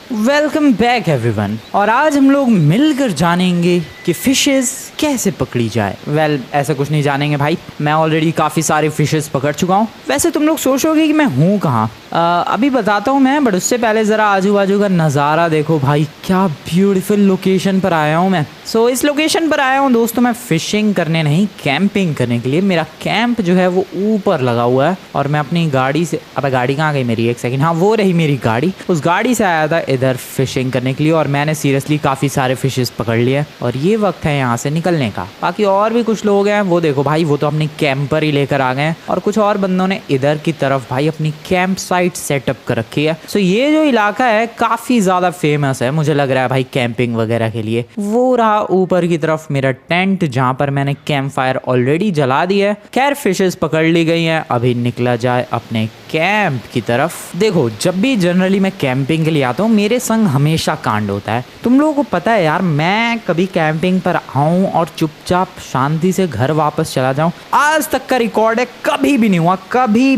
Welcome back everyone. और आज हम लोग मिलकर जानेंगे कि फिशेस कैसे पकड़ी जाए। ऐसा कुछ नहीं जानेंगे भाई, मैं ऑलरेडी काफ़ी सारे फिशेस पकड़ चुका हूँ। वैसे तुम लोग सोचोगे कि मैं हूँ कहाँ, अभी बताता हूँ मैं, बट उससे पहले ज़रा आजू बाजू का नज़ारा देखो भाई, क्या ब्यूटीफुल लोकेशन पर आया हूँ मैं। इस लोकेशन पर आया हूँ दोस्तों मैं फ़िशिंग करने नहीं, कैंपिंग करने के लिए। मेरा कैंप जो है वो ऊपर लगा हुआ है और मैं अपनी गाड़ी से, अबे गाड़ी कहाँ गई मेरी, एक सेकंड, हाँ वो रही मेरी गाड़ी। उस गाड़ी से आया था इधर फिशिंग करने के लिए और मैंने सीरियसली काफ़ी सारे फिशेस पकड़ लिए और ये वक्त है यहाँ से निकलने का। बाकी और भी कुछ लोग हैं, वो देखो भाई, वो तो अपनी कैंपर ही लेकर आ गए हैं और कुछ और बंदों ने इधर की तरफ भाई अपनी कैंप साइट सेटअप कर रखी है। ये जो इलाका है काफ़ी ज़्यादा फेमस है, मुझे लग रहा है भाई कैंपिंग वगैरह के लिए। वो रहा ऊपर की तरफ मेरा टेंट, जहाँ पर मैंने कैंप फायर ऑलरेडी जला दी है। खैर फिशेस पकड़ ली गई हैं, अभी निकला जाए अपने कैंप की तरफ। देखो जब भी जनरली मैं कैंपिंग के लिए आता हूँ मेरे संग हमेशा कांड होता है। तुम लोगों को पता है यार, मैं कभी कैंपिंग पर आऊँ और चुपचाप शांति से घर वापस चला जाऊँ, आज तक का रिकॉर्ड है, कभी भी नहीं हुआ, कभी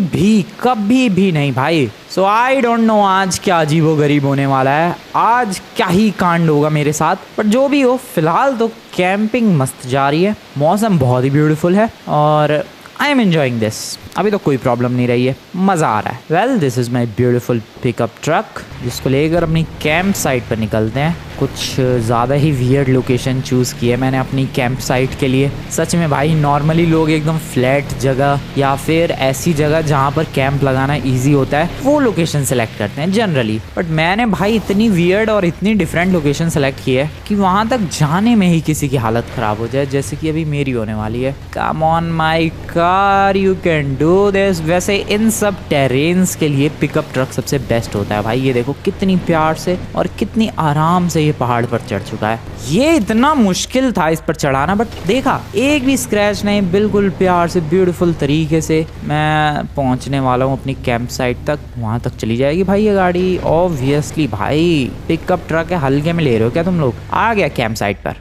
भी नहीं भाई। आई डोंट नो आज क्या अजीबो गरीब होने वाला है, आज क्या ही कांड होगा मेरे साथ। पर जो भी हो, फिलहाल तो कैंपिंग मस्त जा रही है, मौसम बहुत ही ब्यूटीफुल है और आई एम एंजॉइंग दिस। अभी तो कोई प्रॉब्लम नहीं रही है, मज़ा आ रहा है। Well this is my beautiful pickup truck, जिसको लेकर अपनी कैंप साइट पर निकलते हैं। कुछ ज़्यादा ही वियर्ड लोकेशन चूज़ की है मैंने अपनी कैंप साइट के लिए। सच में भाई, नॉर्मली लोग एकदम फ्लैट जगह या फिर ऐसी जगह जहाँ पर कैंप लगाना ईजी होता है वो लोकेशन सेलेक्ट करते हैं जनरली, बट मैंने भाई इतनी वियर्ड और इतनी डिफरेंट लोकेशन सेलेक्ट की है कि वहाँ तक जाने में ही किसी की हालत ख़राब हो जाए, जैसे कि अभी मेरी होने वाली है। Come on my car, you can do this. वैसे इन सब टेरेन्स के लिए पिकअप ट्रक सबसे बेस्ट होता है भाई। ये देखो कितनी प्यार से और कितनी आराम से पहाड़ पर चढ़ चुका है। ये इतना मुश्किल था इस पर चढ़ाना, बट देखा एक भी स्क्रैच नहीं, बिल्कुल प्यार से ब्यूटीफुल तरीके से मैं पहुंचने वाला हूं अपनी कैंप साइट तक। वहां तक चली जाएगी भाई ये गाड़ी ऑब्वियसली। भाई पिकअप ट्रक है, हल्के में ले रहे हो क्या तुम लोग। आ गया कैंप साइट पर।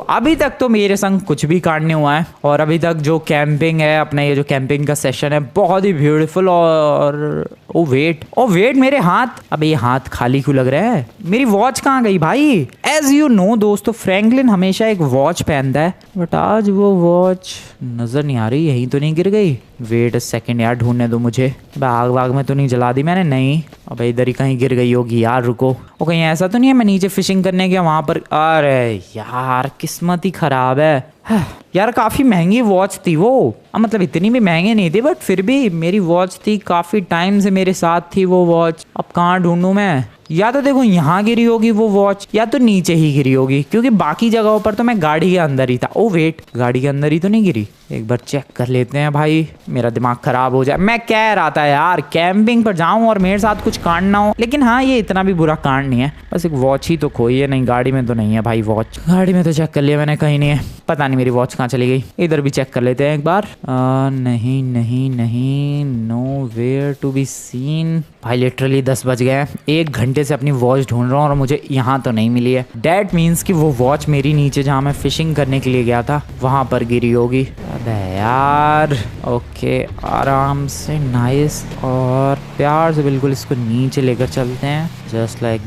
अभी तक तो मेरे संग कुछ भी कांड नहीं हुआ है और अभी तक जो कैंपिंग है, अपना ये जो कैंपिंग का सेशन है, बहुत ही ब्यूटीफुल। और ओ वेट मेरे हाथ, अब ये हाथ खाली क्यों लग रहा है, मेरी वॉच कहाँ गई भाई। एज यू नो दोस्तों, फ्रैंकलिन हमेशा एक वॉच पहनता है, बट आज वो वॉच नजर नहीं आ रही। यहीं तो नहीं गिर गई, वेट अ सेकेंड यार, ढूंढने दो मुझे। आग में तो नहीं जला दी मैंने, नहीं, अब इधर ही कहीं गिर गई होगी यार, रुको। और कहीं ऐसा तो नहीं है मैं नीचे फिशिंग करने गया वहां पर, अरे यार किस्मत ही खराब है। यार काफ़ी महंगी वॉच थी वो, मतलब इतनी भी महंगी नहीं थी, बट फिर भी मेरी वॉच थी, काफ़ी टाइम से मेरे साथ थी वो वॉच। अब कहाँ ढूंढूं मैं, या तो देखो यहाँ गिरी होगी वो वॉच या तो नीचे ही गिरी होगी, क्योंकि बाकी जगहों पर तो मैं गाड़ी के अंदर ही था। ओ वेट, गाड़ी के अंदर ही तो नहीं गिरी, एक बार चेक कर लेते हैं भाई, मेरा दिमाग खराब हो जाए। मैं कह रहा था यार कैंपिंग पर जाऊं और मेरे साथ कुछ कांड ना हो, लेकिन हाँ ये इतना भी बुरा कांड नहीं है, बस एक वॉच ही तो खोई है। नहीं गाड़ी में तो नहीं है भाई वॉच, गाड़ी में तो चेक कर लिया मैंने, कहीं नहीं है। पता नहीं मेरी वॉच कहाँ चली गई, इधर भी चेक कर लेते हैं एक बार। नहीं, no where to be seen. भाई लिटरली 10 बज गए हैं, 1 घंटे से अपनी वॉच ढूंढ रहा हूँ और मुझे यहाँ तो नहीं मिली है। डैट मीन्स कि वो वॉच मेरी नीचे जहाँ मैं फिशिंग करने के लिए गया था वहाँ पर गिरी होगी। अबे यार, ओके आराम से, नाइस, और प्यार से बिल्कुल इसको नीचे लेकर चलते हैं, just like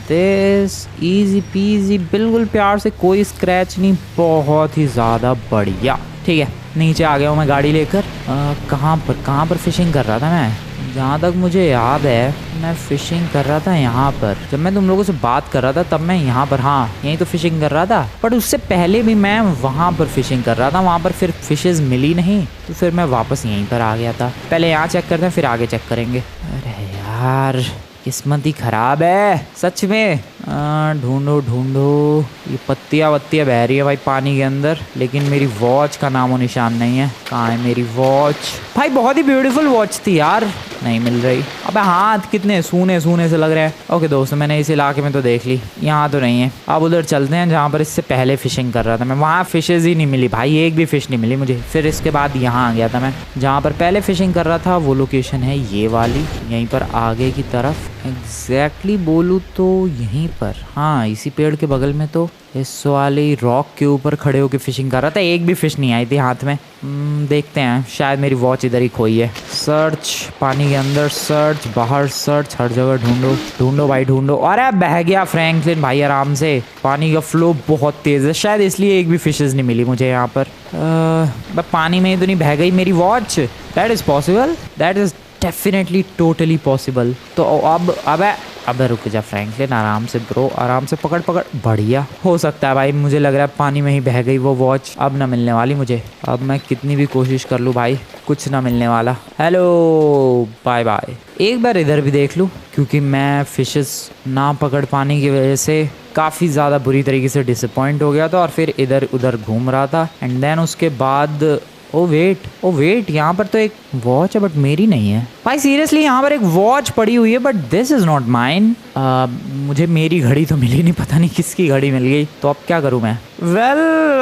this, easy PG, बिल्कुल प्यार से, कोई स्क्रैच नहीं, बहुत ही ज़्यादा बढ़िया। ठीक है, नीचे आ गया हूँ मैं गाड़ी लेकर। कहाँ पर फिशिंग कर रहा था मैं, जहाँ तक मुझे याद है मैं फिशिंग कर रहा था यहाँ पर। जब मैं तुम लोगों से बात कर रहा था तब मैं यहाँ पर, हाँ यहीं तो फिशिंग कर रहा था, बट उससे पहले भी मैं वहाँ पर फिशिंग कर रहा था। वहाँ पर फिर फिशेस मिली नहीं तो फिर मैं वापस यहीं पर आ गया था। पहले यहाँ चेक करते हैं फिर आगे चेक करेंगे। अरे यार किस्मत ही खराब है सच में। ढूंढो, ये पत्तियाँ बह रही है भाई पानी के अंदर, लेकिन मेरी वॉच का नामो निशान नहीं है। कहाँ है मेरी वॉच भाई, बहुत ही ब्यूटीफुल वॉच थी यार, नहीं मिल रही। अबे हाथ कितने सूने से लग रहे हैं। ओके दोस्तों, मैंने इस इलाके में तो देख ली, यहाँ तो नहीं है। अब उधर चलते हैं जहाँ पर इससे पहले फिशिंग कर रहा था मैं, वहाँ फिशेज ही नहीं मिली भाई, एक भी फिश नहीं मिली मुझे। फिर इसके बाद यहाँ आ गया था मैं जहाँ पर पहले फिशिंग कर रहा था, वो लोकेशन है ये वाली, यहीं पर आगे की तरफ। एग्जैक्टली बोलूँ तो यहीं पर, हाँ इसी पेड़ के बगल में, तो इस वाले रॉक के ऊपर खड़े होकर फिशिंग कर रहा था। एक भी फिश नहीं आई थी हाथ में। देखते हैं, शायद मेरी वॉच इधर ही खोई है। सर्च, पानी के अंदर सर्च, बाहर सर्च, हर जगह ढूंढो ढूंढो भाई ढूंढो। अरे बह गया फ्रैंकलिन भाई आराम से। पानी का फ्लो बहुत तेज़ है, शायद इसलिए एक भी फिशेज नहीं मिली मुझे यहाँ पर। पानी में ही तो नहीं बह गई मेरी watch? That is possible, that is definitely totally possible. तो अब रुक जा फ्रैंकलिन, आराम से ब्रो, आराम से पकड़ पकड़। बढ़िया, हो सकता है भाई, मुझे लग रहा है पानी में ही बह गई वो वॉच। अब ना मिलने वाली मुझे, अब मैं कितनी भी कोशिश कर लूँ भाई, कुछ ना मिलने वाला। Hello, bye bye. एक बार इधर भी देख लूँ, क्योंकि मैं फिशेस ना पकड़ पाने की वजह से काफ़ी ज़्यादा बुरी तरीके से डिसअपॉइंट हो गया था और फिर इधर उधर घूम रहा था। एंड देन उसके बाद ओ वेट, यहाँ पर तो एक वॉच है बट मेरी नहीं है भाई। सीरियसली यहाँ पर एक वॉच पड़ी हुई है but this is not mine. मुझे मेरी घड़ी तो मिली नहीं, पता नहीं किसकी घड़ी मिल गई। तो अब क्या करूँ मैं?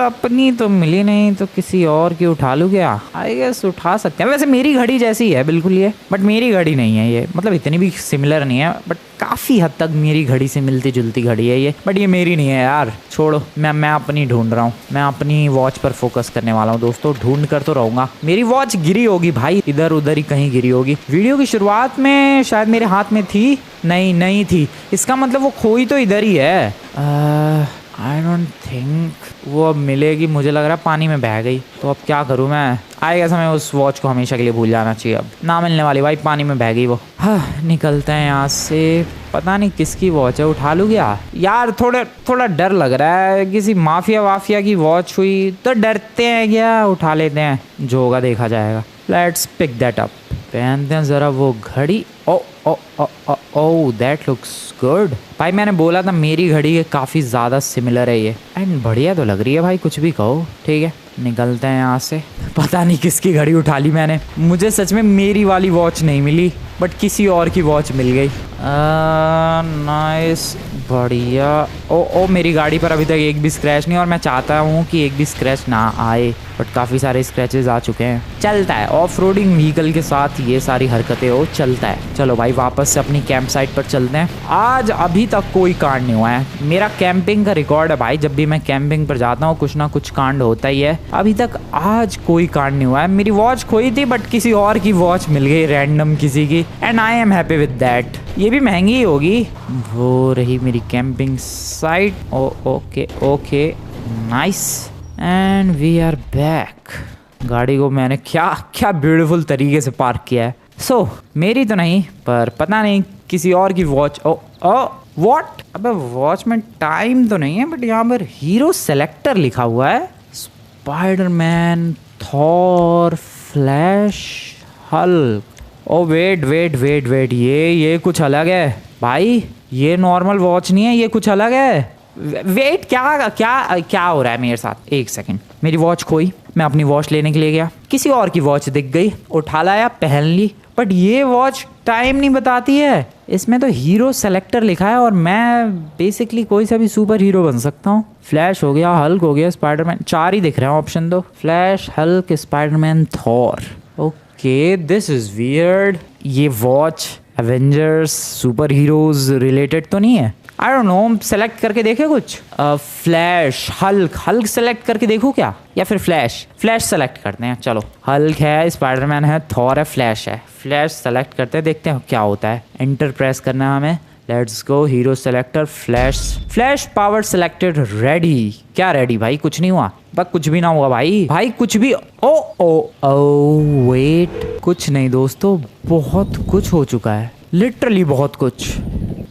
अपनी तो मिली नहीं तो किसी और की उठा लूँ क्या? आई गेस उठा सकते हैं। वैसे मेरी घड़ी जैसी है बिल्कुल ये, बट मेरी घड़ी नहीं है ये। मतलब इतनी भी सिमिलर नहीं है, बट काफ़ी हद तक मेरी घड़ी से मिलती जुलती घड़ी है ये, बट ये मेरी नहीं है यार। छोड़ो, मैं अपनी ढूंढ रहा हूँ। मैं अपनी वॉच पर फोकस करने वाला हूँ दोस्तों। ढूंढ कर तो रहूँगा। मेरी वॉच गिरी होगी भाई, इधर उधर ही कहीं गिरी होगी। वीडियो की शुरुआत में शायद मेरे हाथ में थी, नहीं थी। इसका मतलब वो खोई तो इधर ही है। आई डोंट थिंक वो अब मिलेगी। मुझे लग रहा है पानी में बह गई। तो अब क्या करूँ मैं? आएगा समय उस वॉच को हमेशा के लिए भूल जाना चाहिए। अब ना मिलने वाली भाई, पानी में बह गई वो। हाँ, निकलते हैं यहाँ से। पता नहीं किसकी वॉच है, उठा लूँ क्या यार? थोड़ा डर लग रहा है। किसी माफिया की वॉच हुई तो डरते हैं क्या? उठा लेते हैं, जो होगा देखा जाएगा। Let's pick that up. पहनते हैं ज़रा वो घड़ी। ओ दैट लुक्स गुड भाई। मैंने बोला था मेरी घड़ी है, काफ़ी ज़्यादा सिमिलर है ये। एंड बढ़िया तो लग रही है भाई, कुछ भी कहो। ठीक है, निकलते हैं यहाँ से। पता नहीं किसकी घड़ी उठा ली मैंने। मुझे सच में मेरी वाली वॉच नहीं मिली, बट किसी और की वॉच मिल गई। नाइस, बढ़िया। ओ मेरी गाड़ी पर अभी तक एक भी स्क्रैच नहीं, और मैं चाहता हूँ कि एक भी स्क्रैच ना आए, बट काफ़ी सारे स्क्रैचेस आ चुके हैं। चलता है, ऑफ रोडिंग व्हीकल के साथ ये सारी हरकतें हो, चलता है। चलो भाई वापस से अपनी कैंप साइट पर चलते हैं। आज अभी तक कोई कांड नहीं हुआ है। मेरा कैंपिंग का रिकॉर्ड है भाई, जब भी मैं कैंपिंग पर जाता हूँ कुछ ना कुछ कांड होता ही है। अभी तक आज कोई कांड नहीं हुआ है। मेरी वॉच खोई थी बट किसी और की वॉच मिल गई, रैंडम किसी की, and I am happy with that. ये भी महंगी ही होगी। वो रही मेरी camping site. Okay nice, and we are back. गाड़ी को मैंने क्या ब्यूटीफुल तरीके से पार्क किया है। सो मेरी तो नहीं, पर पता नहीं किसी और की वॉच। व्हाट? अबे वॉच में टाइम तो नहीं है, बट यहाँ पर हीरो सेलेक्टर लिखा हुआ है। Spiderman, Thor, Flash, Hulk. Oh wait, ये कुछ अलग है भाई। ये नॉर्मल वॉच नहीं है, ये कुछ अलग है। वेट, क्या हो रहा है मेरे साथ? एक सेकंड, मेरी वॉच खोई। मैं अपनी वॉच लेने के लिए गया, किसी और की वॉच दिख गई, उठा लाया, पहन ली। बट ये वॉच टाइम नहीं बताती है। इसमें तो हीरो सेलेक्टर लिखा है, और मैं बेसिकली कोई सा भी सुपर हीरो बन सकता हूँ। फ्लैश हो गया, हल्क हो गया, स्पाइडरमैन। 4 ही दिख रहे हैं ऑप्शन तो। Flash, Hulk, Spiderman, Thor. Okay, this is weird. ये watch Avengers, super heroes related तो नहीं है। आई डोंट नो, सेलेक्ट करके देखे कुछ। फ्लैश, हल्क सेलेक्ट करके देखूँ क्या, या फिर फ्लैश सेलेक्ट करते हैं। चलो, हल्क है, स्पाइडरमैन है, थॉर है, फ्लैश है। फ्लैश सेलेक्ट करते हैं, देखते हैं क्या होता है। एंटर प्रेस करना है हमें। Let's go, hero selector, flash power selected, ready. क्या रेडी भाई? कुछ नहीं हुआ, बस कुछ भी ना हुआ भाई कुछ भी। ओ वेट, कुछ नहीं दोस्तों, बहुत कुछ हो चुका है, लिटरली बहुत कुछ।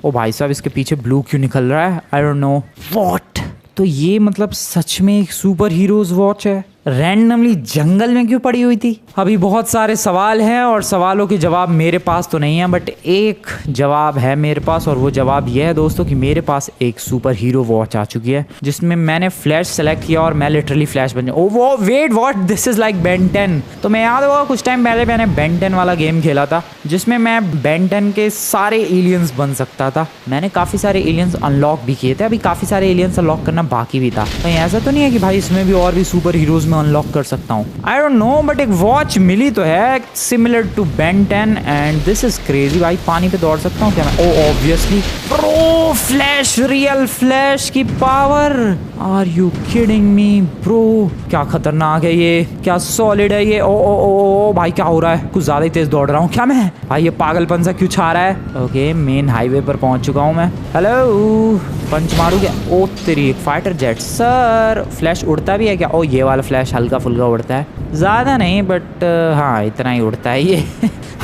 ओ भाई साहब, इसके पीछे ब्लू क्यों निकल रहा है? आई डोंट नो व्हाट। तो ये मतलब सच में एक सुपर हीरोज वॉच है? रैंडमली जंगल में क्यों पड़ी हुई थी? अभी बहुत सारे सवाल हैं, और सवालों के जवाब मेरे पास तो नहीं है, बट एक जवाब है मेरे पास, और वो जवाब यह है दोस्तों कि मेरे पास एक सुपर हीरो वॉच आ चुकी है, जिसमें मैंने फ्लैश सेलेक्ट किया और मैं लिटरली फ्लैश बन जाऊँ। वो wait, what? This is like Ben 10। तो मैं याद होगा कुछ टाइम पहले मैंने बेन 10 वाला गेम खेला था, जिसमें मैं बेन 10 के सारे एलियंस बन सकता था। मैंने काफ़ी सारे एलियंस अनलॉक भी किए थे, अभी काफ़ी सारे एलियंस अनलॉक करना बाकी भी था। कहीं ऐसा तो नहीं है कि भाई इसमें भी और भी सुपर हीरोज में अनलॉक कर सकता हूँ। आई डोंट नो बट एक वॉच मिली तो है similar to Ben 10 and this is crazy. भाई पानी पे दौड़ सकता हूँ क्या मैं? Oh obviously bro, Flash, real Flash की power. Are you kidding me bro? क्या खतरनाक है ये, क्या सॉलिड है ये। ओ भाई क्या हो रहा है? कुछ ज्यादा ही तेज दौड़ रहा हूँ क्या मैं? भाई ये पागलपन सा क्यों छा रहा है? ओके मेन हाईवे पर पहुंच चुका हूँ मैं। हेलो, पंच मारू क्या? ओ तेरी, एक फाइटर जेट। सर फ्लैश उड़ता भी है क्या? ओ ये वाला फ्लैश हल्का फुल्का उड़ता है, ज़्यादा नहीं बट हाँ इतना ही उड़ता है ये।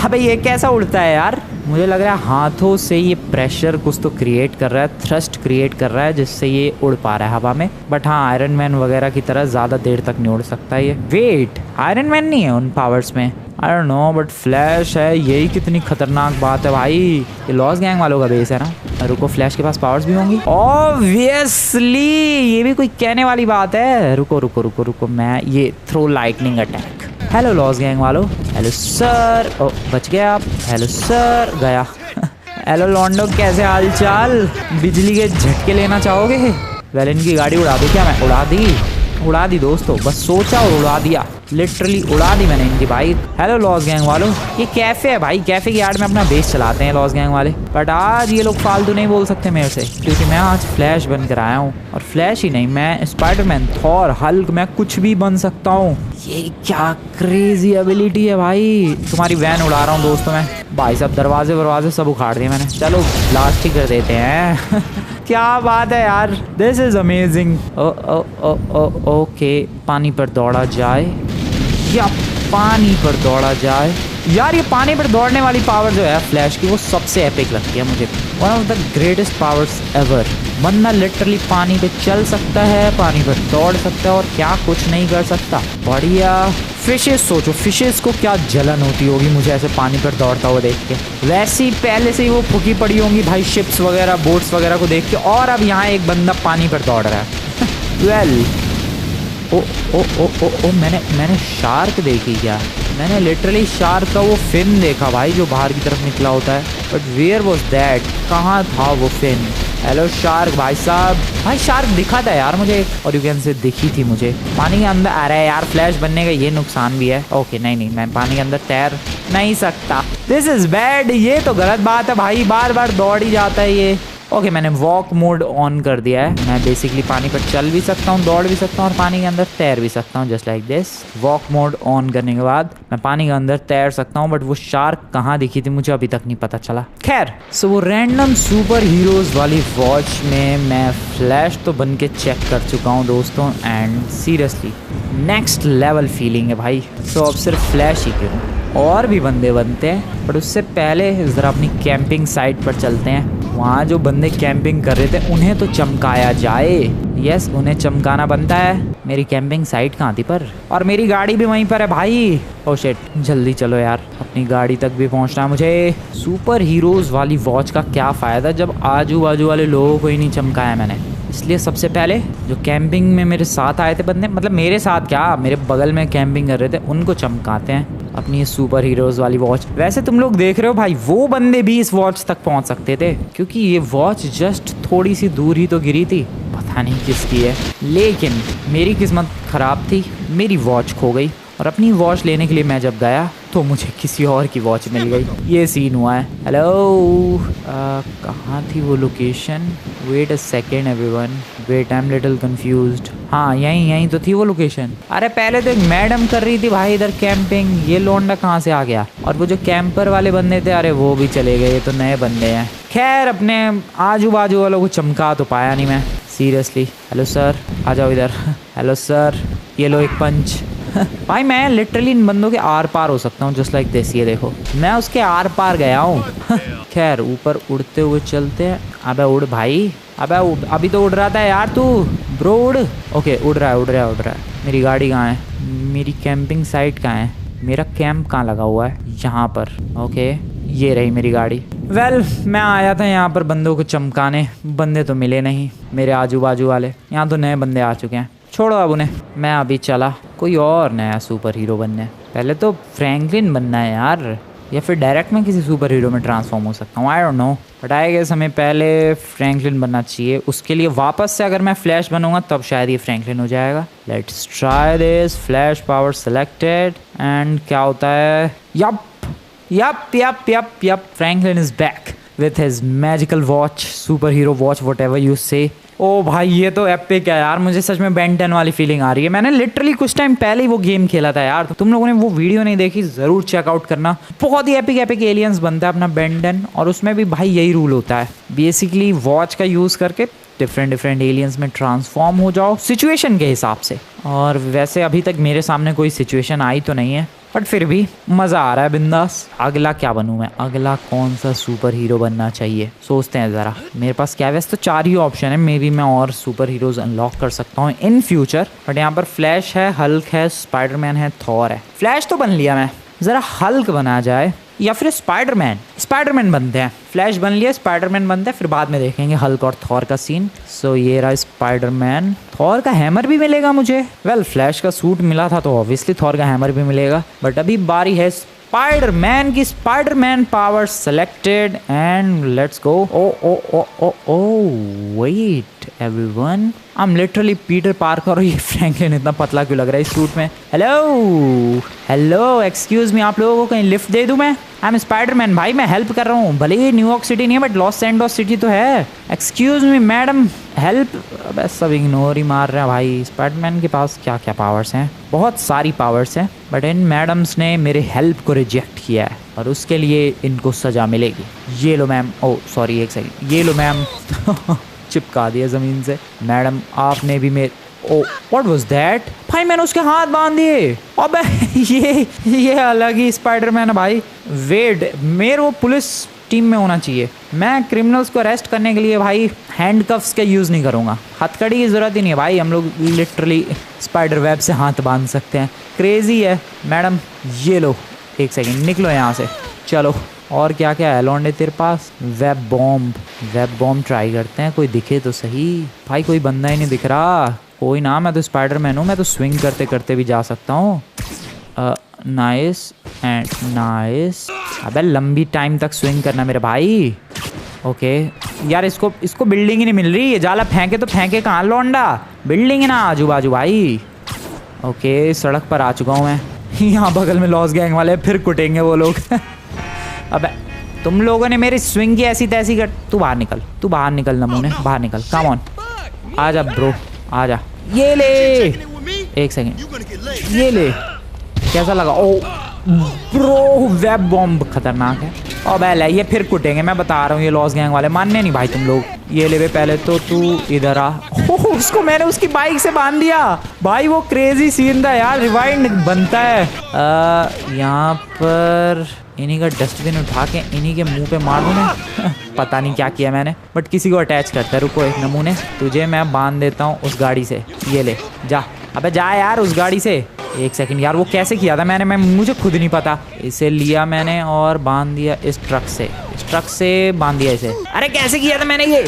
अबे ये कैसा उड़ता है यार? मुझे लग रहा है हाथों से ये प्रेशर कुछ तो क्रिएट कर रहा है, थ्रस्ट क्रिएट कर रहा है जिससे ये उड़ पा रहा है हवा में। बट हाँ आयरन मैन वगैरह की तरह ज़्यादा देर तक नहीं उड़ सकता ये। वेट, आयरन मैन नहीं है उन पावर्स में? आई डोंट नो बट फ्लैश है, यही कितनी खतरनाक बात है भाई। ये लॉस गैंग वालों का बेस है ना। रुको, फ्लैश के पास पावर्स भी होंगी ऑब्वियसली, ये भी कोई कहने वाली बात है। रुको रुको रुको रुको, मैं ये थ्रो लाइटनिंग अटैक। हेलो लॉस गैंग वालों। Hello sir. ओ बच गए आप। हेलो सर, गया। हेलो लॉन्डो, कैसे हाल चाल? बिजली के झटके लेना चाहोगे? वेल इनकी गाड़ी उड़ा दूं क्या मैं? उड़ा दी दोस्तों, बस सोचा और उड़ा दिया। लिटरली उड़ा दी मैंने इनकी बाइक। हेलो लॉस गैंग वालों, ये कैफे है भाई, कैफे की यार्ड में अपना बेस चलाते हैं लॉस गैंग वाले। बट आज ये लोग फालतू नहीं बोल सकते मेरे से, क्योंकि मैं आज फ्लैश बनकर आया हूँ। और फ्लैश ही नहीं, मैं स्पाइडरमैन, थॉर, हल्क, मैं कुछ भी बन सकता हूँ। ये क्या क्रेजी एबिलिटी है भाई। तुम्हारी वैन उड़ा रहा हूँ दोस्तों मैं। भाई साहब दरवाजे सब उखाड़ दिए मैंने। चलो ब्लास्ट ही कर देते हैं। क्या बात है यार, दिस इज अमेजिंग। ओके, पानी पर दौड़ा जाए या पानी पर दौड़ा जाए। यार ये पानी पर दौड़ने वाली पावर जो है फ्लैश की, वो सबसे एपिक लगती है मुझे। One of the greatest powers ever. बंदा लिटरली पानी पे चल सकता है, पानी पर दौड़ सकता है और क्या कुछ नहीं कर सकता। बढ़िया। फिशेस, सोचो फिशेस को क्या जलन होती होगी मुझे ऐसे पानी पर दौड़ता हुआ देख के। वैसे ही पहले से ही वो फुकी पड़ी होंगी भाई शिप्स वगैरह, बोट्स वगैरह को देख के। और अब यहाँ एक बंदा पानी पर दौड़ रहा है। वेल ओ मैंने शार्क देखी क्या? मैंने लिटरली शार्क का वो फिन देखा भाई, जो बाहर की तरफ निकला होता है। But where was that? कहाँ था वो फिन? हेलो शार्क भाई साहब। भाई शार्क दिखा था यार मुझे, और यू कैन से दिखी थी मुझे। पानी के अंदर आ रहा है यार, फ्लैश बनने का ये नुकसान भी है। ओके नहीं मैं पानी के अंदर तैर नहीं सकता। दिस इज बैड, ये तो गलत बात है भाई, बार बार दौड़ ही जाता है ये। ओके मैंने वॉक मोड ऑन कर दिया है। मैं बेसिकली पानी पर चल भी सकता हूँ, दौड़ भी सकता हूँ और पानी के अंदर तैर भी सकता हूँ, just like this. Walk mode on करने के बाद मैं पानी के अंदर तैर सकता हूँ। बट वो शार्क कहाँ दिखी थी मुझे अभी तक नहीं पता चला। खैर, सो वो रैंडम सुपर हीरोज वाली वॉच में मैं फ्लैश तो बन के चेक कर चुका हूँ दोस्तों। And seriously next level feeling है भाई। सो अब सिर्फ फ्लैश ही क्यों, और भी बंदे बनते हैं। बट उससे पहले ज़रा अपनी कैंपिंग साइट पर चलते हैं। वहाँ जो बंदे कैंपिंग कर रहे थे उन्हें तो चमकाया जाए। यस, उन्हें चमकाना बनता है। मेरी कैंपिंग साइट कहाँ थी पर? और मेरी गाड़ी भी वहीं पर है भाई। ओह शिट, जल्दी चलो यार, अपनी गाड़ी तक भी पहुँचना है मुझे। सुपर हीरोज़ वाली वॉच का क्या फ़ायदा जब आजू बाजू वाले लोगों को ही नहीं चमकाया मैंने। इसलिए सबसे पहले जो कैंपिंग में मेरे साथ आए थे बंदे, मतलब मेरे साथ क्या, मेरे बगल में कैंपिंग कर रहे थे, उनको चमकाते हैं अपनी ये सुपर हीरोज़ वाली वॉच। वैसे तुम लोग देख रहे हो भाई, वो बंदे भी इस वॉच तक पहुंच सकते थे, क्योंकि ये वॉच जस्ट थोड़ी सी दूर ही तो गिरी थी। पता नहीं किसकी है, लेकिन मेरी किस्मत ख़राब थी, मेरी वॉच खो गई। और अपनी वॉच लेने के लिए मैं जब गया तो मुझे किसी और की वॉच मिल गई। ये सीन हुआ है। हेलो, कहाँ थी वो location? Wait a second everyone, wait I am little confused. हाँ यहीं तो थी वो लोकेशन। अरे पहले तो एक मैडम कर रही थी भाई इधर कैंपिंग, ये लोंडा कहाँ से आ गया? और वो जो कैंपर वाले बंदे थे, अरे वो भी चले गए, ये तो नए बंदे हैं। खैर, अपने आजू बाजू वालों को चमका तो पाया नहीं मैं, सीरियसली। हेलो सर, आ जाओ इधर। हेलो सर, ये लो एक पंच। भाई मैं लिटरली इन बंदों के आर पार हो सकता हूँ, जस्ट लाइक दिस। ये देखो, मैं उसके आर पार गया हूँ। खैर, ऊपर उड़ते हुए चलते हैं। अबे उड़ भाई, अबे अभी तो उड़ रहा था यार तू, ब्रो उड़। ओके, उड़ रहा है। मेरी गाड़ी कहाँ है? मेरी कैंपिंग साइट कहाँ है? मेरा कैंप कहाँ लगा हुआ है? यहाँ पर। ओके, ये रही मेरी गाड़ी। वेल, मैं आया था यहाँ पर बंदों को चमकाने, बंदे तो मिले नहीं मेरे आजू बाजू वाले। यहाँ तो नए बंदे आ चुके हैं, छोड़ो अब उन्हें। मैं अभी चला कोई और नया सुपर हीरो बनने। पहले तो फ्रैंकलिन बनना है यार, या फिर डायरेक्ट मैं किसी सुपर हीरो में ट्रांसफॉर्म हो सकता हूँ, I don't know. But I guess हमें पहले फ्रैंकलिन बनना चाहिए। उसके लिए वापस से अगर मैं फ्लैश बनूंगा तब शायद ये फ्रैंकलिन हो जाएगा। Let's try this. Flash power selected and क्या होता है? Yup yup yup yup yup, Franklin is back with his magical watch, super hero watch, whatever you say. Oh भाई ये तो एपिक है यार, मुझे सच में बेन 10 वाली फीलिंग आ रही है। मैंने लिटरली कुछ टाइम पहले ही वो गेम खेला था यार, तो तुम लोगों ने वो वीडियो नहीं देखी जरूर चेकआउट करना। बहुत ही एपिक एपिक एलियंस बनता है अपना बेन 10, और उसमें भी भाई यही रूल होता है, बेसिकली वॉच का यूज़ करके डिफरेंट डिफरेंट एलियंस में ट्रांसफॉर्म हो जाओ सिचुएशन के हिसाब से। और वैसे अभी तक मेरे सामने कोई सिचुएशन आई तो नहीं है, बट फिर भी मज़ा आ रहा है बिंदास। अगला क्या बनूं मैं? अगला कौन सा सुपर हीरो बनना चाहिए? सोचते हैं ज़रा। मेरे पास क्या वैसे तो 4 ही ऑप्शन है, मे बी मैं और सुपर हीरोज अनलॉक कर सकता हूँ इन फ्यूचर। बट यहाँ पर फ्लैश है, हल्क है, स्पाइडरमैन है, थॉर है। फ्लैश तो बन लिया मैं, ज़रा हल्क बना जाए या फिर स्पाइडरमैन बनते हैं। फ्लैश बन लिया, स्पाइडरमैन बनते हैं, फिर बाद में देखेंगे हल्क और थॉर का सीन। सो ये रहा स्पाइडरमैन। थॉर का हैमर भी मिलेगा मुझे। वेल फ्लैश का सूट मिला था तो ऑब्वियसली थॉर का हैमर भी मिलेगा, बट अभी बारी है स्पाइडरमैन की। Spiderman power selected and let's go. Oh oh oh oh oh wait everyone, I am literally Peter Parker, और ये फ्रैंकलिन इतना पतला क्यों लग रहा है इस सूट में? हेलो हेलो एक्सक्यूज मी, आप लोगों को कहीं लिफ्ट दे दूं मैं? आई एम स्पाइडरमैन भाई, मैं हेल्प कर रहा हूँ। भले ही न्यूयॉर्क सिटी नहीं है बट लॉस एंजल्स सिटी तो है। Excuse me madam, help. बस सब इग्नोर ही मार रहे हैं भाई। स्पाइडरमैन के पास क्या क्या पावर्स हैं? बहुत सारी पावर्स हैं, बट इन मैडम्स ने मेरे हेल्प को रिजेक्ट किया है और उसके लिए इनको सजा मिलेगी। ये लो मैम। ओ सॉरी एक सेकंड, ये लो मैम। चिपका दिया ज़मीन से। मैडम आपने भी मेरे, ओ व्हाट वाज दैट? भाई मैंने उसके हाथ बांध दिए। अबे ये अलग ही स्पाइडरमैन है भाई। वेट, मेरे वो पुलिस टीम में होना चाहिए। मैं क्रिमिनल्स को अरेस्ट करने के लिए भाई हैंडकफ्स का यूज़ नहीं करूँगा। हथकड़ी की ज़रूरत ही नहीं है भाई, हम लोग लिटरली स्पाइडर वेब से हाथ बांध सकते हैं। क्रेजी है मैडम। ये लो, एक सेकेंड, निकलो यहाँ से। चलो और क्या क्या है लौंडे तेरे पास? वेब बॉम्ब ट्राई करते हैं, कोई दिखे तो सही। भाई कोई बंदा ही नहीं दिख रहा। कोई ना, मैं तो स्पाइडरमैन हूँ, मैं तो स्विंग करते करते भी जा सकता हूँ। Nice and nice. अबे लंबी टाइम तक स्विंग करना मेरे भाई। ओके यार, इसको बिल्डिंग ही नहीं मिल रही। ये जाला फेंके तो फेंके कहाँ लौंडा? बिल्डिंग है ना आजू बाजू भाई। ओके सड़क पर आ चुका हूँ मैं। यहाँ बगल में लॉस गैंग वाले फिर कुटेंगे वो लोग। अबे तुम लोगों ने मेरी स्विंग की ऐसी तैसी कर। तू बाहर निकल नमूने, बाहर निकल। कम ऑन, आजा ब्रो, आजा। ये ले, एक सेकंड, ये ले। कैसा लगा? ओ ब्रो, वेब बॉम्ब खतरनाक है। और बैल ये फिर कुटेंगे, मैं बता रहा हूँ। ये लॉस गैंग वाले मानने नहीं भाई तुम लोग। ये ले पहले तो तू इधर आ। उसको मैंने उसकी बाइक से बांध दिया भाई। वो क्रेजी सीन था यार, रिवाइंड बनता है। यहाँ पर इन्हीं का डस्टबिन उठा के इन्हीं के मुंह पे मार दूं मैं। पता नहीं क्या किया मैंने, बट किसी को अटैच करता है। रुको एक नमूने, तुझे मैं बांध देता हूँ उस गाड़ी से। ये ले जा, अबे जा यार उस गाड़ी से। एक सेकंड यार, वो कैसे किया था मैं मुझे खुद नहीं पता। इसे लिया मैंने और बांध दिया इस ट्रक से बांध दिया इसे। अरे कैसे किया था मैंने ये?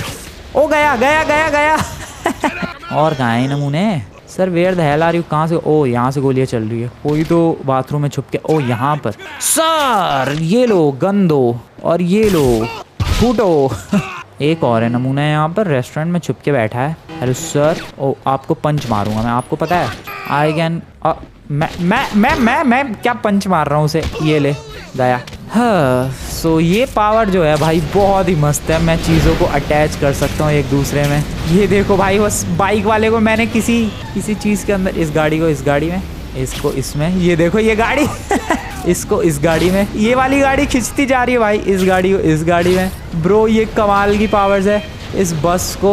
ओ गया गया गया गया। और कहाँ है नमूने? Sir where the hell are you? कहाँ से? ओ यहाँ से गोलियाँ चल रही है। कोई तो बाथरूम में छुप के। ओ यहाँ पर। सर ये लो गन दो, और ये लो फूटो। एक और है नमूना यहाँ पर, रेस्टोरेंट में छुप के बैठा है। Hello sir. ओ आपको पंच मारूंगा मैं, आपको पता है। आई कैन मैं क्या पंच मार रहा हूँ उसे। ये ले गया। हाँ सो ये पावर जो है भाई बहुत ही मस्त है। मैं चीज़ों को अटैच कर सकता हूँ एक दूसरे में। ये देखो भाई, बस बाइक वाले को मैंने किसी चीज़ के अंदर, इस गाड़ी को इस गाड़ी में, इसको इसमें, ये देखो ये गाड़ी। इसको इस गाड़ी में, ये वाली गाड़ी खिंचती जा रही है भाई। इस गाड़ी को इस गाड़ी में। ब्रो ये कमाल की पावर्स है। इस बस को,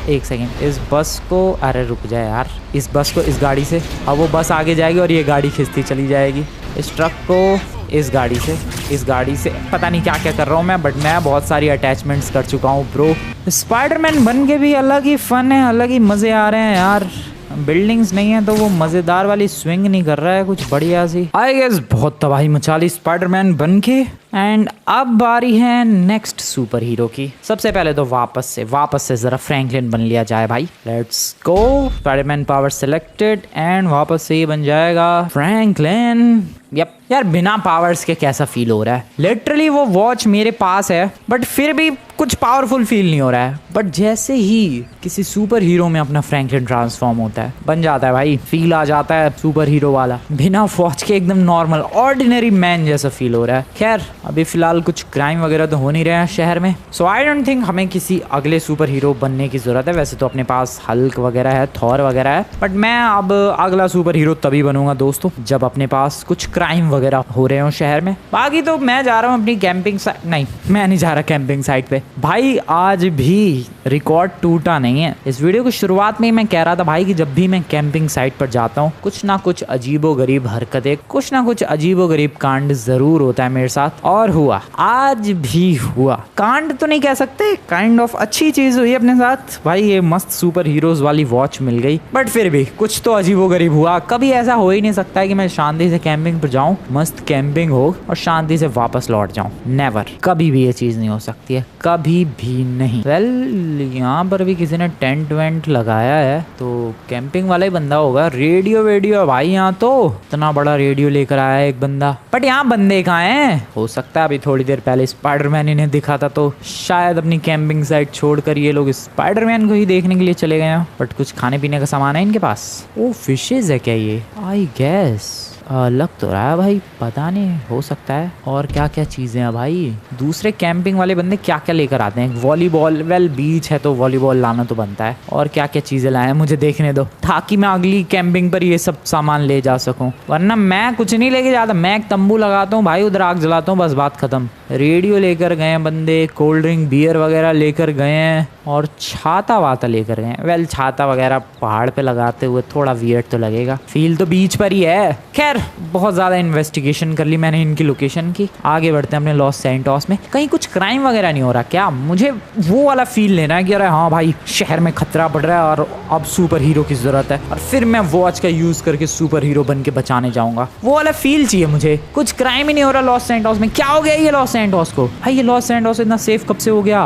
एक सेकेंड, इस बस को, अरे रुक जाए यार, इस बस को इस गाड़ी से, अब वो बस आगे जाएगी और ये गाड़ी खिंचती चली जाएगी। इस ट्रक को इस गाड़ी से पता नहीं क्या क्या कर रहा हूँ मैं, बट मैं बहुत सारी अटैचमेंट्स कर चुका हूँ ब्रो। स्पाइडरमैन बन के भी अलग ही फन है, अलग ही मज़े आ रहे हैं यार। बिल्डिंग्स नहीं है तो वो मज़ेदार वाली स्विंग नहीं कर रहा है कुछ बढ़िया सी। आई गेस बहुत तबाही मचा ली स्पाइडरमैन बन के। एंड अब बारी है नेक्स्ट सुपर हीरो की। सबसे पहले तो वापस से ज़रा फ्रैंकलिन बन लिया जाए भाई। Let's go. Spiderman power selected and वापस से ही बन जाएगा फ्रैंकलिन। यप यार, बिना पावर्स के कैसा फील हो रहा है। लिटरली वो वॉच मेरे पास है बट फिर भी कुछ पावरफुल फील नहीं हो रहा है। बट जैसे ही किसी सुपर हीरो में अपना फ्रैंकलिन ट्रांसफॉर्म होता है, बन जाता है भाई, फील आ जाता है सुपर हीरो वाला। बिना वॉच के एकदम नॉर्मल ऑर्डिनरी मैन जैसा फील हो रहा है। खैर अभी फिलहाल कुछ क्राइम वगैरह तो हो नहीं रहे हैं शहर में, सो आई डोंट थिंक हमें किसी अगले सुपर हीरो बनने की जरूरत है। वैसे तो अपने पास हल्क वगैरह है, थॉर वगैरह है, बट मैं अब अगला सुपर हीरो तभी बनूंगा दोस्तों जब अपने पास कुछ क्राइम वगैरह हो रहे हो शहर में। बाकी तो मैं जा रहा हूँ अपनी कैंपिंग साइट, नहीं मैं नहीं जा रहा कैंपिंग साइट पे। भाई आज भी रिकॉर्ड टूटा नहीं है। इस वीडियो की शुरुआत में मैं कह रहा था भाई कि जब भी मैं कैंपिंग साइट पर जाता हूँ कुछ ना कुछ अजीबोगरीब हरकतें, कुछ ना कुछ अजीबोगरीब कांड जरूर होता है मेरे साथ, और हुआ, आज भी हुआ। कांड तो नहीं कह सकते, काइंड ऑफ अच्छी चीज हुई अपने साथ भाई। ये मस्त सुपर हीरोज वाली वॉच मिल गई, बट फिर भी कुछ तो अजीबोगरीब हुआ। कभी ऐसा हो ही नहीं सकता है कि मैं शांति से कैंपिंग पर जाऊं, मस्त कैंपिंग हो और शांति से वापस लौट जाऊं। नेवर, कभी भी ये चीज नहीं हो सकती है, कभी भी नहीं। वेल यहाँ पर भी किसी ने टेंट वेंट लगाया है तो कैंपिंग वाला ही बंदा होगा। रेडियो वेडियो भाई, यहाँ तो इतना बड़ा रेडियो लेकर आया है एक बंदा, बट यहाँ बंदे कहाँ हैं? हो सकता है अभी थोड़ी देर पहले स्पाइडरमैन इन्हें दिखा था तो शायद अपनी कैंपिंग साइट छोड़कर ये लोग स्पाइडरमैन को ही देखने के लिए चले गए हैं। बट कुछ खाने पीने का सामान है इनके पास। ओ फिशेज है क्या ये? आई गेस लग तो रहा है भाई, पता नहीं, हो सकता है। और क्या क्या चीज़ें हैं भाई? दूसरे कैंपिंग वाले बंदे क्या क्या लेकर आते हैं? वॉलीबॉल, वेल बीच है तो वॉलीबॉल लाना तो बनता है। और क्या क्या चीज़ें लाए हैं मुझे देखने दो, ताकि मैं अगली कैंपिंग पर ये सब सामान ले जा सकूं। वरना मैं कुछ नहीं लेके जाता, मैं एक तंबू लगाता हूँ भाई, उधर आग जलाता हूँ, बस बात खत्म। रेडियो लेकर गए हैं बंदे, कोल्ड ड्रिंक बियर वगैरह लेकर गए हैं, और छाता वाता लेकर गए हैं। वेल छाता वगैरह पहाड़ पे लगाते हुए थोड़ा वियर्ड तो लगेगा, फील तो बीच पर ही है। खैर बहुत ज़्यादा इन्वेस्टिगेशन कर ली मैंने इनकी लोकेशन की। आगे बढ़ते हैं अपने लॉस सैंटोस में। कहीं कुछ क्राइम वगैरह नहीं हो रहा क्या? मुझे वो वाला फील लेना है कि अरे हाँ भाई शहर में खतरा बढ़ रहा है और अब सुपर हीरो की जरूरत है, और फिर मैं वॉच का यूज करके सुपर हीरो बन के बचाने जाऊंगा। वो वाला फील चाहिए मुझे। कुछ क्राइम ही नहीं हो रहा लॉस सैंटोस में। क्या हो गया ये लॉस सैंटोस को? भाई ये लॉस सैंटोस इतना सेफ कब से हो गया?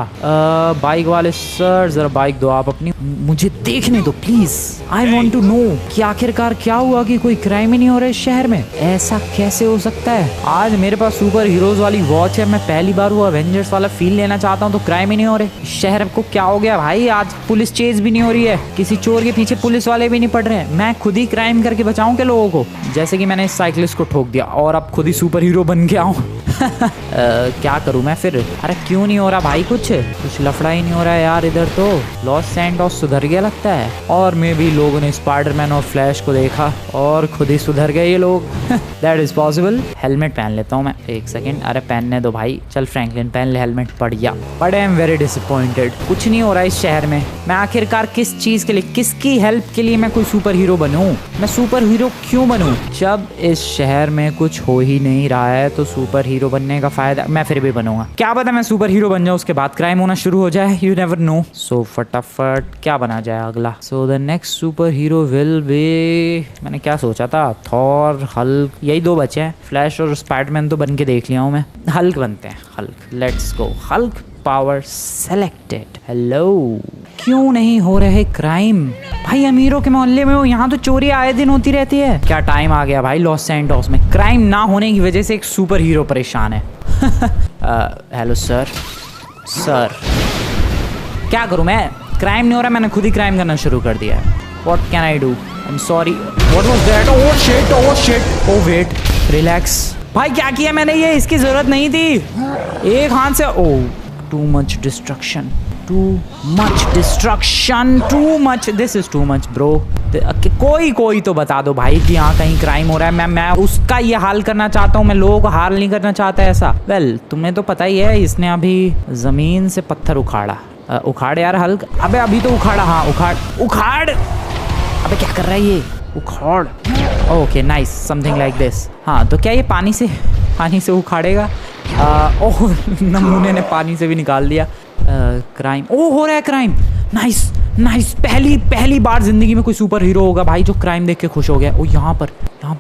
बाइक वाले सर जरा बाइक दो आप अपनी, मुझे देखने दो please. I want to know कि आखिरकार क्या हुआ कि कोई क्राइम ही नहीं हो रहा है शहर में। ऐसा कैसे हो सकता है? आज मेरे पास सुपर हीरोज वाली वॉच है, मैं पहली बार वो एवेंजर्स वाला फील लेना चाहता हूँ तो क्राइम ही नहीं हो रहे शहर को। क्या हो गया भाई? आज पुलिस चेज भी नहीं हो रही है, किसी चोर के पीछे पुलिस वाले भी नहीं पड़ रहे हैं। मैं खुद ही क्राइम करके बचाऊं के लोगों को, जैसे कि मैंने इस साइकिलिस्ट को ठोक दिया और अब खुद ही सुपर हीरो बन के आऊं। क्या करूं मैं फिर? अरे क्यों नहीं हो रहा भाई? कुछ लफड़ा ही नहीं हो रहा है यार इधर तो। लॉस सैंटोस सुधर गया लगता है, और मे भी लोगों ने स्पाइडरमैन और फ्लैश को देखा और खुद ही सुधर गए ये लोग। That is possible. हेलमेट पहन लेता हूँ मैं, एक सेकेंड। अरे पहनने दो भाई, चल फ्रैंकलिन पहन ले हेलमेट। बढ़िया, but I am very disappointed. कुछ नहीं हो रहा है इस शहर में। मैं आखिरकार किस चीज के लिए, किसकी हेल्प के लिए मैं कोई सुपर हीरो बनूं? मैं सुपर हीरो क्यों बनूं जब इस शहर में कुछ हो ही नहीं रहा है? तो सुपर हीरो बनने का फायदा, मैं फिर भी बनूंगा। क्या पता मैं सुपर हीरो बन जाऊं उसके बाद क्राइम होना शुरू हो जाए, यू नेवर नो। सो फटाफट क्या बना जाए अगला? So the next super hero will be, मैंने क्या सोचा था, थॉर, हल्क, यही दो बचे हैं। फ्लैश और स्पाइडरमैन तो बन के देख लिया हूं मैं। हल्क बनते हैं, Hulk, let's go. Hulk power selected. Hello, क्यों नहीं हो रहे क्राइम? भाई अमीरों के मोहल्ले में हो, यहाँ तो चोरी आए दिन होती रहती है। क्या टाइम आ गया भाई लॉस सैंटोस में? क्राइम ना होने की वजह से एक सुपर हीरो परेशान है। हेलो सर, सर क्या करूं मैं? क्राइम नहीं हो रहा, मैंने खुद ही क्राइम करना शुरू कर दिया है। What can I do? I am sorry. What was that? Oh shit, oh shit, oh wait, relax. भाई क्या किया मैंने? ये इसकी जरूरत नहीं थी। एक हाथ से, oh too much destruction, too much destruction, too much, this is too much bro. कोई तो बता दो भाई कि यहाँ कहीं क्राइम हो रहा है। मैं उसका ये हाल करना चाहता हूँ, मैं लोगों को हाल नहीं करना चाहता ऐसा। वेल तुम्हें तो पता ही है, इसने अभी जमीन से पत्थर उखाड़ा। उखाड़ यार हल्क। अबे अभी तो उखाड़ा, हाँ उखाड़, उखाड़। अबे क्या कर रहा है ये? उखाड़। Okay nice, something like this. हाँ तो क्या ये पानी से उखाड़ेगा? ओह नमूने ने पानी से भी निकाल दिया। क्राइम, ओह हो रहा है क्राइम। नाइस नाइस, पहली बार जिंदगी में कोई सुपर हीरो होगा भाई जो क्राइम देख के खुश हो गया। ओ यहाँ पर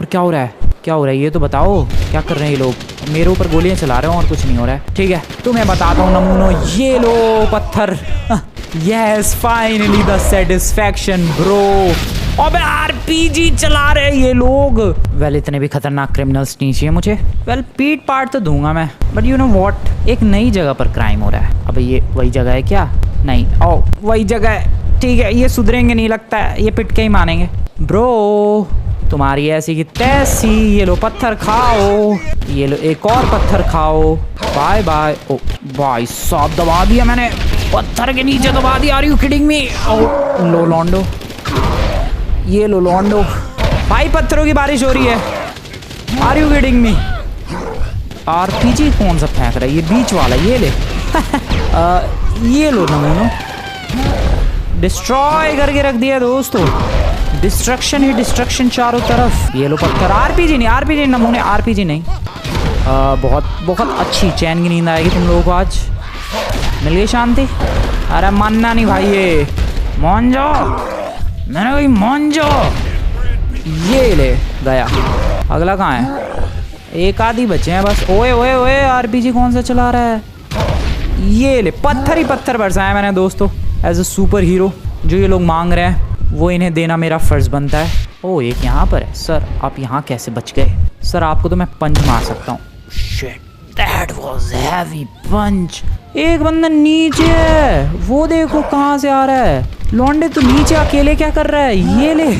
क्या हो रहा है? क्या हो रहा है ये तो बताओ, क्या कर रहे हैं ये लोग? मेरे ऊपर गोलियां चला रहे हो और कुछ नहीं हो रहा है। ठीक है तुम्हें बताता हूँ नमूनो, ये लो पत्थर। Yes finally the satisfaction bro. अबे आरपीजी चला रहे ये लोग। वेल इतने भी खतरनाक क्रिमिनल्स नहीं चाहिए मुझे। वेल पीट पाट तो दूंगा मैं, बट यू नो व्हाट, एक नई जगह पर क्राइम हो रहा है। अबे ये वही जगह है क्या? नहीं, ओ वही जगह है। ठीक है, ये सुधरेंगे नहीं लगता है, ये पिट के ही मानेंगे। ब्रो तुम्हारी ऐसी की तैसी, ये लो पत्थर खाओ, ये लो एक और पत्थर खाओ, बाय बाय। ओ भाई साहब दबा दिया मैंने, पत्थर के नीचे दबा दिया। Are you kidding me? Oh लो लॉन्डो, ये लो लॉन्डो। भाई पत्थरों की बारिश हो रही है। Are you kidding me? RPG कौन सा फेंक रहा है? ये बीच वाला, ये ले। ये लो नमूनो, डिस्ट्रॉय करके रख दिया दोस्तों। डिस्ट्रक्शन ही डिस्ट्रक्शन चारों तरफ। ये लो पत्थर। आरपीजी नहीं, आरपीजी नमूने, आरपीजी नहीं। बहुत बहुत अच्छी चैन की नींद आएगी तुम लोगों को आज। मिल गई शांति? अरे मानना नहीं भाई, ये मोंजो, मैंने कही मोंजो। ये ले गया। अगला कहाँ है? एक आधी बचे हैं बस। ओए ओए ओए, आरपीजी कौन सा चला रहा है? ये ले पत्थर ही पत्थर बरसाया मैंने दोस्तों। एज अ सुपर हीरो जो ये लोग मांग रहे हैं वो इन्हें देना मेरा फर्ज बनता है। ओ एक यहाँ पर है। सर आप यहाँ कैसे बच गए? सर आपको तो मैं पंच मार सकता हूँ। शिट, दैट वाज हैवी पंच। एक बंदा नीचे है, वो देखो कहाँ से आ रहा है। लौंडे तू नीचे अकेले क्या कर रहा है? ये ले।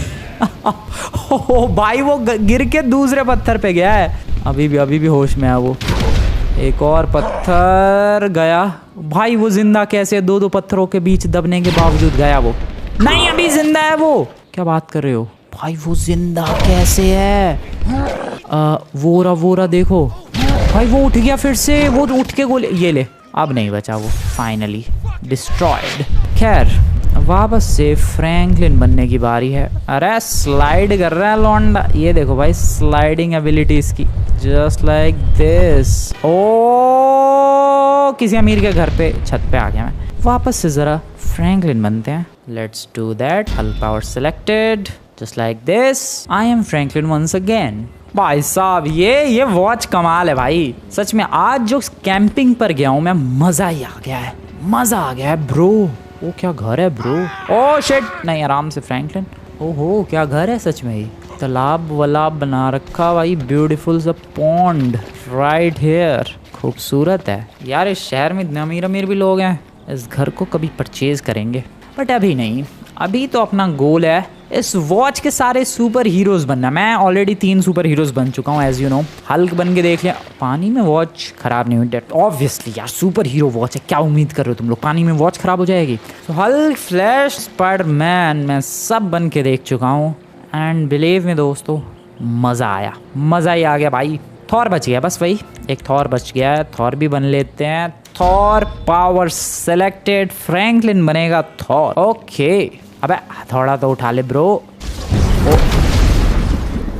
ओ भाई वो गिर के दूसरे पत्थर पे गया है। अभी भी होश में है वो। एक और पत्थर गया। भाई वो जिंदा कैसे? दो पत्थरों के बीच दबने के बावजूद गया वो। नहीं अभी जिंदा है वो। क्या बात कर रहे हो भाई? वो जिंदा कैसे है? वो देखो भाई, वो उठ गया फिर से। वो उठ के गोले, ये ले। अब नहीं बचा वो, फाइनली डिस्ट्रॉयड। खैर वापस से फ्रैंकलिन बनने की बारी है। अरे स्लाइड कर रहा है लौंडा। ये देखो भाई स्लाइडिंग एबिलिटीज की, जस्ट लाइक दिस। ओ किसी अमीर के घर पे छत पे आ गया मैं। वापस से जरा फ्रैंकलिन बनते हैं। Let's do that. Hulk power selected, just like this. I am Franklin once again. भाई साहब ये वॉच कमाल है भाई। सच में आज जो कैंपिंग पर गया हूँ मैं, मजा ही आ गया है, मजा आ गया है ब्रो। ओ क्या घर है ब्रो? ओ शिट, नहीं आराम से फ्रैंकलिन। ओहो क्या घर है सच में। ही तालाब वलाब बना रखा भाई, ब्यूटीफुल सा पॉन्ड राइट हियर। खूबसूरत है यार। इस शहर में इतने अमीर अमीर भी लोग हैं। इस घर को कभी परचेज करेंगे, बट अभी नहीं। अभी तो अपना गोल है इस वॉच के सारे सुपर हीरोज बनना। मैं ऑलरेडी 3 सुपर हीरोज बन चुका हूँ एज यू नो। हल्क बन के देख लिया। पानी में वॉच खराब नहीं हुई ऑब्वियसली यार, सुपर हीरो वॉच है, क्या उम्मीद कर रहे हो तुम लोग? पानी में वॉच खराब हो जाएगी? तो हल्क, फ्लैश, स्पाइडरमैन मैं सब बन के देख चुका हूँ। एंड बिलीव में दोस्तों मज़ा आया, मज़ा ही आ गया भाई। थॉर बच गया बस, वही एक थॉर बच गया है। थॉर भी बन लेते हैं। थॉर पावर सेलेक्टेड, फ्रैंकलिन बनेगा थॉर। ओके अबे हथौड़ा तो उठा ले ब्रो।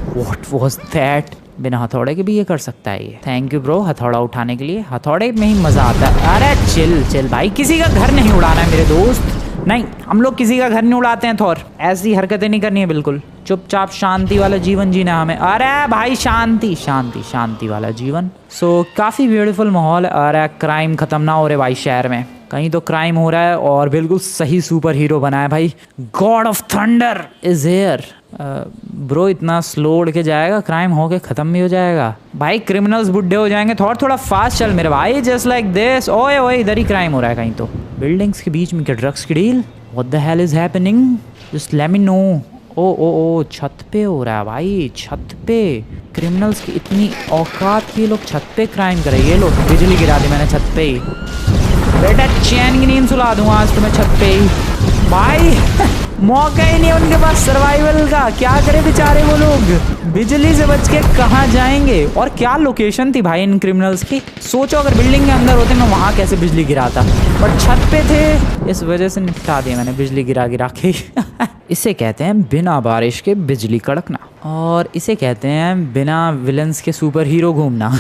What was that? बिना हथौड़े के भी ये कर सकता है ये। थैंक यू ब्रो हथौड़ा उठाने के लिए। हथौड़े में ही मजा आता है। अरे चिल भाई, किसी का घर नहीं उड़ाना है मेरे दोस्त। नहीं हम लोग किसी का घर नहीं उड़ाते हैं थॉर। ऐसी हरकतें नहीं करनी है बिल्कुल। चुपचाप शांति वाला जीवन जीना हमें। अरे भाई शांति शांति शांति वाला जीवन। सो काफी ब्यूटीफुल माहौल है। अरे क्राइम खत्म ना हो रहे भाई शहर में, कहीं तो क्राइम हो रहा है और बिल्कुल सही सुपर हीरो बना है भाई। God of thunder is here. Bro इतना स्लो उड़ के जाएगा, क्राइम होके खत्म भी हो जाएगा भाई। क्रिमिनल्स बुढ़े हो जाएंगे। थोड़ा फास्ट चल मेरे भाई, जस्ट लाइक दिस। ओए ओए इधर ही क्राइम हो रहा है कहीं तो। बिल्डिंग्स के बीच में क्या ड्रग्स की deal? What the hell is happening? Just let me know. Oh छत पे हो रहा है भाई, छत पे। क्रिमिनल्स की इतनी औकात की लोग छत पे क्राइम करे। ये लो बिजली गिरा दी मैंने छत पे ही। बेटा चैन की नींद सुला दूंगा आज तुम्हें छत पे ही भाई। मौका ही नहीं उनके पास सर्वाइवल का। क्या करे बेचारे वो लोग, बिजली से बच के कहाँ जाएंगे? और क्या लोकेशन थी भाई इन क्रिमिनल्स की। सोचो अगर बिल्डिंग के अंदर होते मैं वहां कैसे बिजली गिराता, बट छत पे थे इस वजह से निपटा दिया मैंने बिजली गिरा के। इसे कहते हैं बिना बारिश के बिजली कड़कना, और इसे कहते हैं बिना विलन्स के सुपर हीरो घूमना।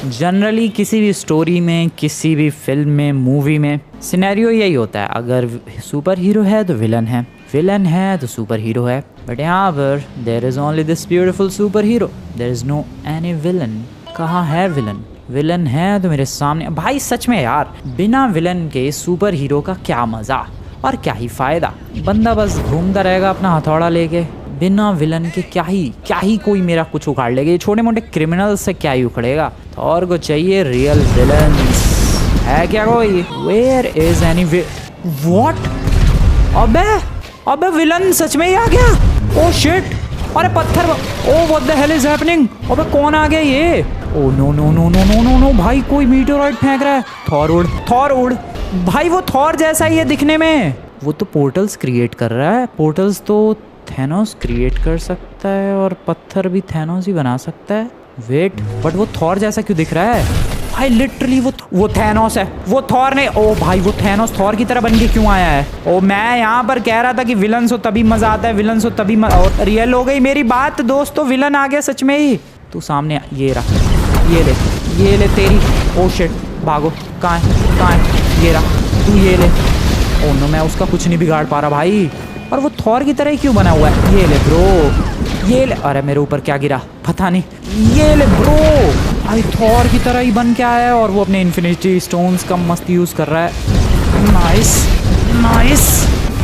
जनरली किसी भी स्टोरी में, किसी भी फिल्म में, मूवी में सिनेरियो यही होता है। अगर सुपर हीरो है तो विलन है, विलन है तो सुपर हीरो है। बट यहाँ पर there is only this beautiful super hero, there is no any villain. कहाँ है विलन? विलन है तो मेरे सामने भाई। सच में यार बिना विलन के सुपर हीरो का क्या मजा। और क्या ही फायदा, बंदा बस घूमता रहेगा अपना हथौड़ा लेके, बिना विलन के क्या ही कोई मेरा कुछ उखाड़ लेगा। ये छोटे मोटे क्रिमिनल्स से क्या ही उखड़ेगा। थॉर को चाहिए रियल विलन्स। है क्या कोई? Where is any what? अबे विलन सच में ही आ गया। ओह शिट, अरे पत्थर, oh what the hell is happening. अबे कौन आ गया ये? Oh no no no no no no no भाई, कोई मीटेओराइट फेंक रहा है। थॉर उड़ भाई, वो थॉर जैसा ही है दिखने में। वो तो पोर्टल्स क्रिएट कर रहा है। पोर्टल्स तो थैनोस क्रिएट कर सकता है और पत्थर भी थैनोस ही बना सकता है। वेट, बट वो थॉर जैसा क्यों दिख रहा है भाई? लिटरली वो थैनोस है, वो थॉर ने। ओ भाई, वो थैनोस थॉर की तरह बन के क्यों आया है? ओ मैं यहाँ पर कह रहा था कि विलन्स हो तभी मजा आता है, विलन्स हो तभी और रियल हो गई मेरी बात दोस्तों। विलन आ गया सच में ही। तू सामने ये रहा, ये ले तेरी। ओ शिट, भागो। कहाँ है? ये रहा, तू ये ले। ओ नो, मैं उसका कुछ नहीं बिगाड़ पा रहा भाई। और वो थॉर की तरह ही क्यों बना हुआ है? ये ले ब्रो, ये ले। अरे मेरे ऊपर क्या गिरा पता नहीं। ये ले ब्रो भाई, थॉर की तरह ही बन के आया है और वो अपने इन्फिनिटी स्टोन्स का मस्त यूज कर रहा है। नाइस।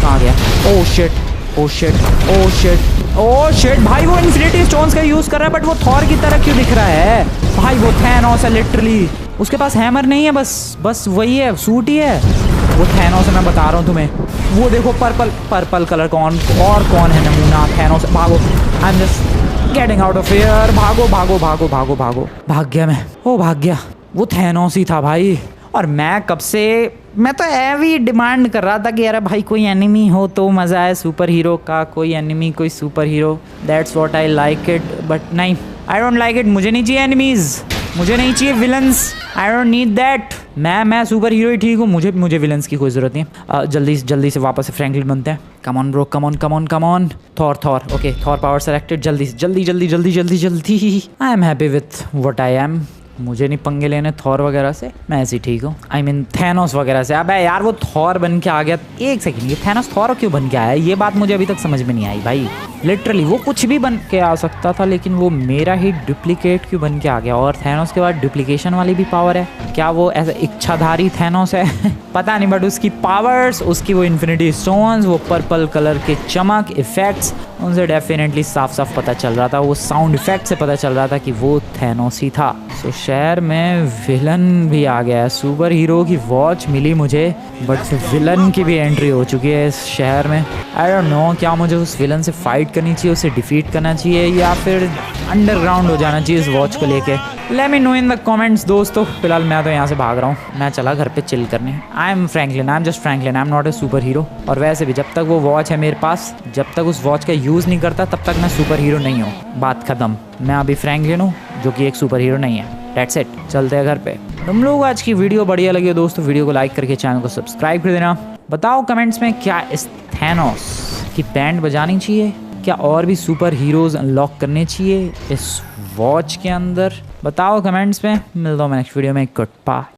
कहाँ गया? ओ शिट भाई, वो इन्फिनिटी स्टोन्स का यूज कर रहा है, बट वो थॉर की तरह क्यों दिख रहा है भाई? वो थैनोस है लिटरली। उसके पास हैमर नहीं है, बस वही है, सूट ही है। वो थैनोस है, मैं बता रहा हूँ तुम्हें। वो देखो पर्पल कलर कौन है नमूना थैनोस। भागो, I am just getting out of here. भागो। भाग गया मैं। ओ भाग गया, वो थैनोस ही था भाई। और मैं तो ऐवी डिमांड कर रहा था कि यार भाई कोई एनिमी हो तो मज़ा है सुपर हीरो का, कोई एनिमी कोई super hero, that's what I like it. But नहीं, आई डोंट लाइक इट। मुझे नहीं चाहिए एनिमीज, मुझे नहीं चाहिए villains, I don't need that. मैं सुपर हीरो ही ठीक हूँ, मुझे विलन्स की कोई ज़रूरत नहीं है। जल्दी से वापस से फ्रैंकलिन बनते हैं। Come on bro, come on. Thor okay, Thor power selected. जल्दी। I am happy with what I am. मुझे नहीं पंगे लेने थॉर वगैरह से, मैं ऐसे ही ठीक हूँ। आई मीन थैनोस वगैरह से। अबे यार, वो थॉर बन के आ गया। एक सेकंड, ये थैनोस थॉर क्यों बन के आया? ये बात मुझे अभी तक समझ में नहीं आई भाई। लिटरली वो कुछ भी बन के आ सकता था, लेकिन वो मेरा ही डुप्लीकेट क्यों बन के आ गया? और थैनोस के बाद डुप्लीकेशन वाली भी पावर है क्या? वो ऐसा इच्छाधारी थैनोस है? पता नहीं, बट उसकी पावर्स, उसकी वो इन्फिनिटी स्टोन्स, वो पर्पल कलर के चमक इफेक्ट्स, उनसे डेफिनेटली साफ पता चल रहा था। वो साउंड इफेक्ट से पता चल रहा था कि वो थैनोस ही था। सो शहर में विलन भी आ गया है। सुपर हीरो की वॉच मिली मुझे, बट विलन की भी एंट्री हो चुकी है इस शहर में। आई डोंट नो, क्या मुझे उस विलन से फाइट करनी चाहिए, उसे डिफीट करना चाहिए, या फिर अंडरग्राउंड हो जाना चाहिए इस वॉच को लेके? Late me no in the comments दोस्तों। फिलहाल मैं तो यहाँ से भाग रहा हूँ, मैं चला घर पे चिल करने। I am just Franklin, I am not a super hero. और वैसे भी जब तक वो वॉच है मेरे पास, जब तक उस वॉच का यूज़ नहीं करता, तब तक मैं सुपर हीरो नहीं हूँ। बात खत्म। मैं अभी फ्रैंकलिन हूँ, जो कि एक सुपर हीरो नहीं है। दैट्स इट, चलते हैं घर पे। तुम लोग आज की वीडियो बढ़िया लगी हो दोस्तों, वीडियो को लाइक करके चैनल को सब्सक्राइब कर देना। बताओ कमेंट्स में, क्या इस थैनोस की बैंड बजानी चाहिए? क्या और भी सुपर हीरोज अनलॉक करने चाहिए इस वॉच के अंदर? बताओ कमेंट्स में। मिलता हूँ मैं नेक्स्ट वीडियो में। Good bye.